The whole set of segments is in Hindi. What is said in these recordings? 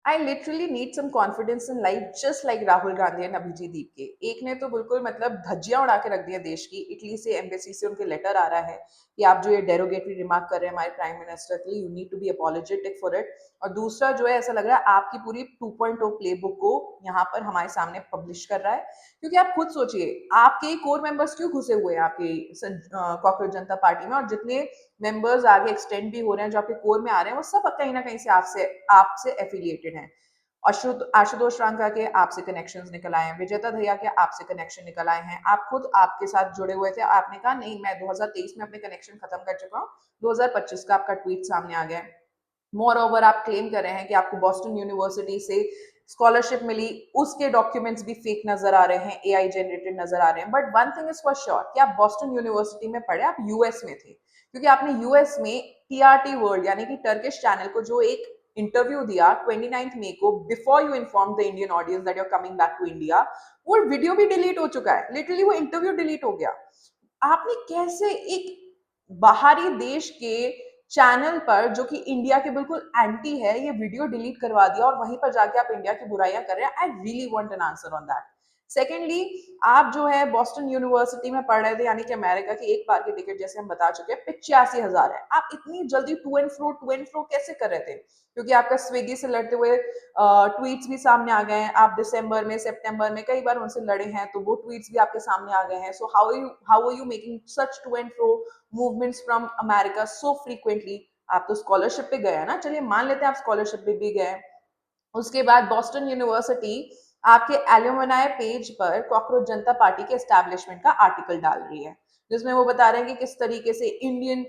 I literally need some confidence in life just like Rahul Gandhi and Abhijeet Deep के। एक ने तो बिल्कुल मतलब धज्जियां उड़ा के रख दिया देश की। इटली से एम्बेसी से उनके लेटर आ रहा है कि आप जो ये डेरोगेटरी रिमार्क कर रहे हैं हमारे प्राइम मिनिस्टर के लिए, you need to be apologetic for it. और दूसरा जो है, ऐसा लग रहा है आपकी पूरी 2.0 प्ले बुक को यहाँ पर हमारे सामने पब्लिश कर रहा है। क्योंकि आप खुद सोचिए, आपके कोर मेंबर्स क्यों घुसे हुए हैं आपकी कॉकरोच जनता पार्टी में, और जितने मेंबर्स आगे एक्सटेंड भी हो रहे हैं जो आपके कोर में आ रहे हैं, वो सब कहीं ना कहीं से आपसे आपसे एफिलिएटेड हैं। आशुतोष रांका के आपसे कनेक्शंस निकल आए हैं, विजेता दहिया के आपसे कनेक्शन निकल आए हैं, आप खुद आपके साथ जुड़े हुए थे, आपने कहा नहीं मैं 2023 में अपने कनेक्शन खत्म कर चुका हूँ, 2025 का आपका ट्वीट सामने आ गया है। मोर ओवर आप क्लेम कर रहे हैं कि आपको बॉस्टन यूनिवर्सिटी से स्कॉलरशिप मिली, उसके डॉक्यूमेंट्स भी फेक नजर आ रहे हैं, एआई जनरेटेड नजर आ रहे हैं। But one thing is for sure कि आप बॉस्टन यूनिवर्सिटी में पढ़े, आप यूएस में थे, क्योंकि आपने यूएस में टीआरटी वर्ल्ड यानी कि टर्किश चैनल को जो एक इंटरव्यू दिया 29 मई को, before you inform the Indian audience that you are coming back to India, वो वीडियो भी डिलीट हो चुका है, लिटरली वो इंटरव्यू डिलीट हो गया। आपने कैसे एक बाहरी देश के चैनल पर, जो कि इंडिया के बिल्कुल एंटी है, ये वीडियो डिलीट करवा दिया और वहीं पर जाके आप इंडिया की बुराइयां कर रहे हैं? I really want an answer on that. Secondly, आप जो है बॉस्टन यूनिवर्सिटी में पढ़ रहे थे, यानी कि अमेरिका की एक बार की टिकट जैसे हम बता चुके हैं 85,000 है। आप इतनी जल्दी टू एंड फ्रो कैसे कर रहे थे? क्योंकि आपका स्विगी से लड़ते हुए ट्वीट्स भी सामने आ गए हैं, आप दिसंबर में सितंबर में कई बार उनसे लड़े हैं, तो वो ट्वीट्स भी आपके सामने आ गए हैं। So how are you making such to and fro movements from America so frequently? आप तो स्कॉलरशिप पे गए हैं ना, चलिए मान लेते हैं आप स्कॉलरशिप पे भी गए। उसके बाद बॉस्टन यूनिवर्सिटी आपके एल्यूमनाई पेज पर कॉकरोच जनता पार्टी के एस्टैब्लिशमेंट का आर्टिकल डाल रही है, जिसमें वो बता रहे हैं कि किस तरीके से इंडियन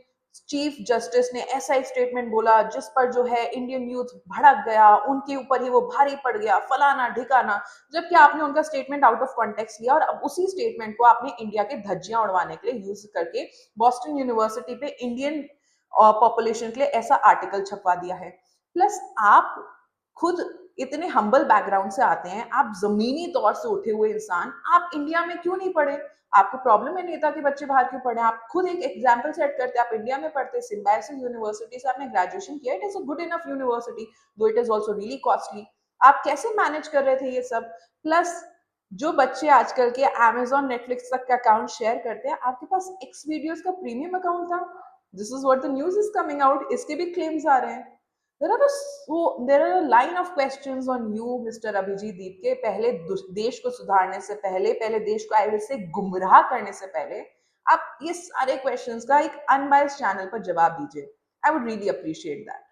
चीफ जस्टिस ने ऐसा एक स्टेटमेंट बोला जिस पर जो है इंडियन यूथ भड़क गया, उनके ऊपर ही वो भारी पड़ गया, फलाना ढिकाना। जबकि आपने उनका स्टेटमेंट आउट ऑफ कॉन्टेक्स्ट लिया और अब उसी स्टेटमेंट को आपने इंडिया के धज्जियां उड़वाने के लिए यूज करके बॉस्टन यूनिवर्सिटी पे इंडियन पॉपुलेशन के लिए ऐसा आर्टिकल छपवा दिया है। प्लस आप खुद इतने हम्बल बैकग्राउंड से आते हैं, आप जमीनी तौर से उठे हुए इंसान, आप इंडिया में क्यों नहीं पढ़े? आपको प्रॉब्लम है नेता के बच्चे बाहर क्यों पढ़े? आप खुद एक एग्जाम्पल सेट करते, आप इंडिया में पढ़ते, सिम्बायोसिस यूनिवर्सिटी से आपने ग्रेजुएशन किया, it is a good enough university, though it is also really costly. आप कैसे मैनेज कर रहे थे ये सब? प्लस जो बच्चे आजकल के Amazon नेटफ्लिक्स तक का अकाउंट शेयर करते हैं, आपके पास एक्स वीडियोस का प्रीमियम अकाउंट था। This is what the news is coming out, इसके भी क्लेम्स आ रहे हैं। there are a line of questions on you, Mr. Abhijit Deep, के पहले देश को सुधारने से पहले, पहले देश को आई से गुमराह करने से पहले, आप ये सारे क्वेश्चंस का एक अनबायस्ड चैनल पर जवाब दीजिए। I would really appreciate that.